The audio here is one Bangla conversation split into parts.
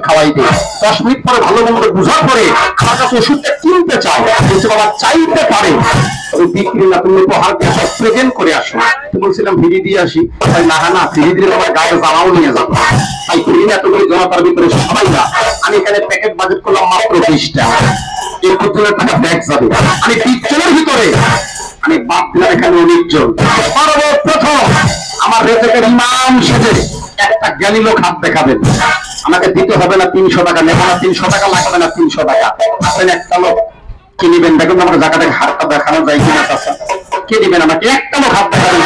খাওয়াই দেয়। 10 মিনিট পরে ভালো মন্দ বোঝার পরে আমার কাছে ওষুধটা কিনতে চায়, বলছে বাবা চাইতে পারে, তবে বিক্রি না, তুমি উপহার দিয়ে সব প্রেজেন্ট করে আসো। বলছিলাম ফিরি দিয়ে আসি, না না ফিরি দিয়ে তোমার গায়ে জ্বালাও নিয়ে যাবো, তাই ফিরি না, তুমি জনতার ভিতরে সবাই না। আমি এখানে প্যাকেট বাজেট করলাম মাত্র 20 টাকা, এই 50 টাকা ব্যাগ যাবে। আমি 20 জনের ভিতরে আমি বাদ দিলাম এখানে 19 জন। সর্বপ্রথম আমার রেজেকের ইমাম সেজে একটা জ্ঞানী লোক হাত দেখাবেন, আমাকে দিতে হবে না 300 টাকা, নেব না 300 টাকা, লাগবে না 300 টাকা। আসেন একটা লোক কে নিবেন, দেখুন আমার জায়গাটাকে হাতটা দেখানো যায় কিনা, চাষা কে দিবেন আমাকে? একটা লোক হাত দেখাবেন।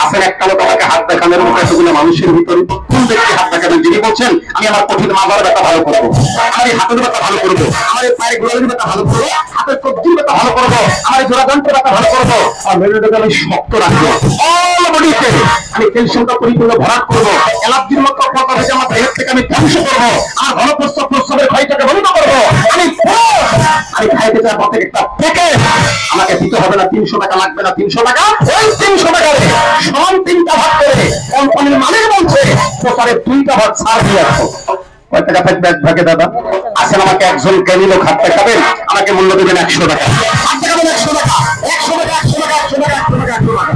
আসেন একটা লোক আমাকে হাত দেখানোর মতো এতগুলো মানুষের ভিতরে কোন ব্যক্তি হাত দেখাবেন? যিনি বলছেন আমি আমার কঠিন মাথার ব্যথা ভালো করবো, আমার এই হাতের ব্যথা ভালো করবো, আমার এই পায়ের গোড়ালির ব্যথা ভালো করবো, হাতের কবজির ব্যথা ভালো করবো, আমার এই জোড়াযন্ত্রের ব্যথা ভালো করবো, আর মেরুদণ্ডকে আমি শক্ত রাখবো, অল বডিতে আমি ক্যালসিয়ামটা পরিপূর্ণ ভরাট করবো, অ্যালার্জির মতো কথা থেকে আমার দেহের থেকে আমি ধ্বংস করবো, আর প্রস্রাবের ক্ষয়টাকে বন্ধ করবো। আমি খাইতে চাই প্রত্যেকটা প্যাকেট, আমাকে দিতে হবে না 300 টাকা, লাগবে না 300 টাকা, ওই 300 টাকায় সমান 3টা ভাগ করে কোম্পানির মালিক বলছে প্রচারে 2টা ভাগ ছাড় দিয়ে আসো। কয় টাকা থাকবে এক ভাগে দাদা? আসেন আমাকে একজন জ্ঞানী লোক হাত দেখাবেন, আমাকে মূল্য দেবেন 100 টাকা, হাত দেখাবেন 100 টাকা, 100 টাকা, 100 টাকা, 100 টাকা, 100 টাকা, 100 টাকা।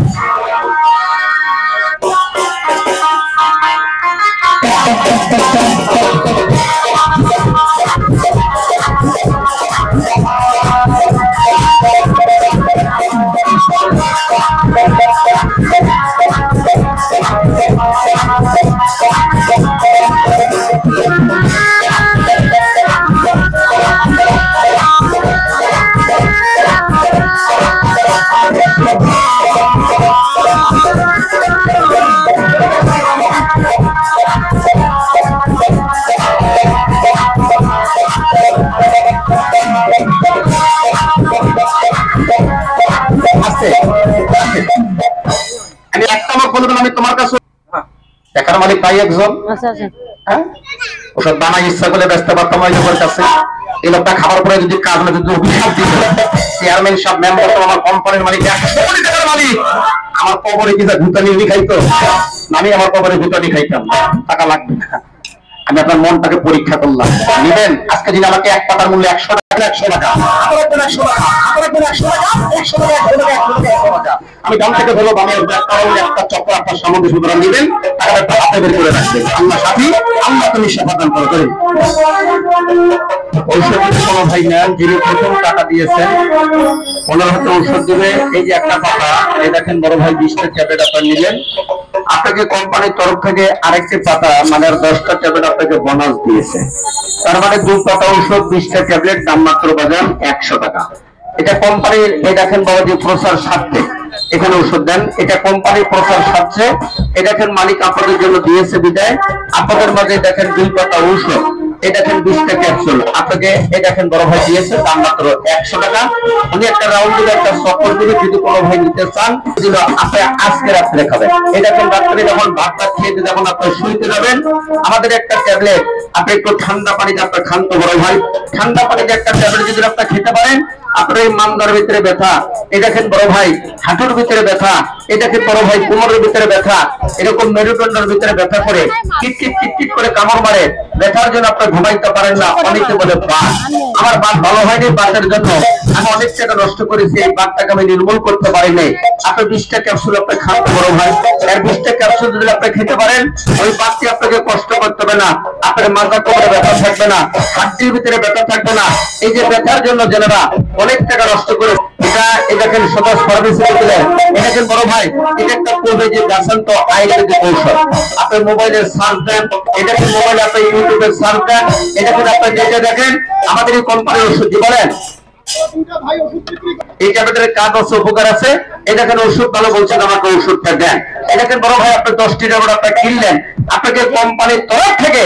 আমি একটা লোক বলবেন আমি তোমার কাছে টাকার মালিক পাই একজন, ওসব বানাই ইচ্ছা করলে ব্যস্ত পারতাম ওই লোকের কাছে। এই লোকটা খাবার পরে যদি কাজ না, যদি অভিশাপ দিত চেয়ারম্যান সব মেম্বার তো আমার কোম্পানির মালিক 100 কোটি টাকার মালিক, আমার কবরে কি ভুতানি উনি খাইতো, আমি আমার কবরে ভুতানি খাইতাম, টাকা লাগবে না। আমি আপনার মনটাকে পরীক্ষা করলাম, নিবেন আজকে দিন আমাকে এক পাতার মূল্য 100 টাকা, 100 টাকা, 100 টাকা, 100 টাকা, 100 টাকা, 100 টাকা, 100 টাকা। আমি দাম থেকে ধরো আমি একটা চক্র আপনার সামগ্রী সুতরাং নিবেন, টাকাটা হাতে বের করে রাখবেন। আল্লাহ সাথী, আল্লাহ তুমি সেবা দান করে। ঔষধ কোনো ভাই নেন যিনি প্রথম টাকা দিয়েছেন, ওনার হাতে ঔষধ দেবে। এই যে একটা পাতা, এই দেখেন বড় ভাই 20টা ট্যাবলেট আপনার নিলেন, আপনাকে কোম্পানির তরফ থেকে আরেকটি পাতা মানে 10টা ট্যাবলেট আপনাকে বোনাস দিয়েছে, তার মানে 2 পাতা ঔষধ 20টা ট্যাবলেট, দাম মাত্র বাজার 100 টাকা। এটা কোম্পানির, এই দেখেন বাবা যে প্রচার স্বার্থে এখানে ওষুধ দেন, এটা কোম্পানির প্রচার স্বার্থে, এই দেখেন মালিক আপনাদের জন্য দিয়েছে বিদায়, আপনাদের মাঝে দেখেন 2 পাতা ঔষধ, এই দেখেন 20টা ক্যাপসুল আপনাকে, এই দেখেন বড় ভাই দিয়েছে, দাম মাত্র 100 টাকা। উনি একটা রাউন্ড দিলে একটা চক্কর দিবে, যদি কোনো ভাই নিতে চান দিল আপনি আজকে রাত্রে খাবেন। এই দেখেন রাত্রে যখন ভাতটা খেতে যখন আপনি শুইতে যাবেন, আমাদের একটা ট্যাবলেট আপনি একটু ঠান্ডা পানিতে আপনার খান তো বড় ভাই, ঠান্ডা পানিতে একটা ট্যাবলেট যদি আপনি খেতে পারেন, আপনার এই মান্দার ভিতরে ব্যথা, এই দেখেন বড় ভাই হাঁটুর ভিতরে ব্যথা, এই দেখেন বড় ভাই কোমরের ভিতরে ব্যথা, এরকম মেরুদণ্ডের ভিতরে ব্যথা করে কিটকিট কিটকিট করে কামড় মারে, ব্যথার জন্য আপনি ঘুমাইতে পারেন না, অনেকে বলে বাত, আমার বাত ভালো হয়নি, বাতের জন্য আমি অনেক টাকা নষ্ট করেছি, এই বাতটাকে আমি নির্মূল করতে পারি নাই। আপনি 20টা ক্যাপসুল আপনি খান বড় ভাই, আর 20টা ক্যাপসুল যদি আপনি খেতে পারেন, ওই বাতটি আপনাকে কষ্ট করতে হবে না, আপনার মাথা কোমরে ব্যথা থাকবে না, হাড্ডির ভিতরে ব্যথা থাকবে না। এই যে ব্যথার জন্য যারা অনেক টাকা নষ্ট করে, এটা দেখেন সদা সার্ভিসে দিলেন, এটা দেখেন বড় ভাই, এটা একটা কোড যে গাছান্ত আয়ুর্বেদিক ঔষধ, আপনি মোবাইলে সার্চ দেন, এটা কি মোবাইলে আপনি ইউটিউবে সার্চ দেন, এটা কিন্তু আপনি যেটা দেখেন আমাদের এই কোম্পানির ওষুধ বলেন, এই ট্যাবলেটের কাজ আছে, উপকার আছে। এই দেখেন ওষুধ ভালো বলছেন, আমাকে ওষুধটা দেন। এই দেখেন বড় ভাই আপনি 10টি ট্যাবলেট আপনি কিনলেন, আপনাকে কোম্পানির তরফ থেকে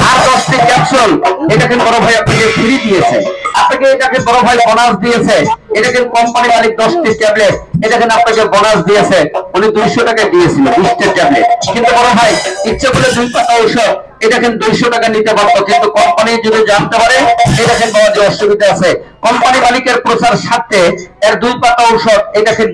আর 10টি ক্যাপসুল এই দেখেন বড় ভাই আপনাকে ফ্রি দিয়েছে, আপনাকে এটাকে বড় ভাই বোনাস দিয়েছে। এই দেখেন কোম্পানি মালিক 10টি ট্যাবলেট, এই দেখেন আপনাকে বোনাস দিয়েছে, উনি 200 টাকা দিয়েছিল 20টা ট্যাবলেট, কিন্তু বড় ভাই ইচ্ছে করে 2 পাতা ঔষধ এই দেখেন 200 টাকা নিতে পারতো, কিন্তু কোম্পানি যদি জানতে পারে এই দেখেন বাবা যে অসুবিধা আছে, কোম্পানি মালিকের প্রচার স্বার্থে এর 2 পাতা ঔষধ এই দেখেন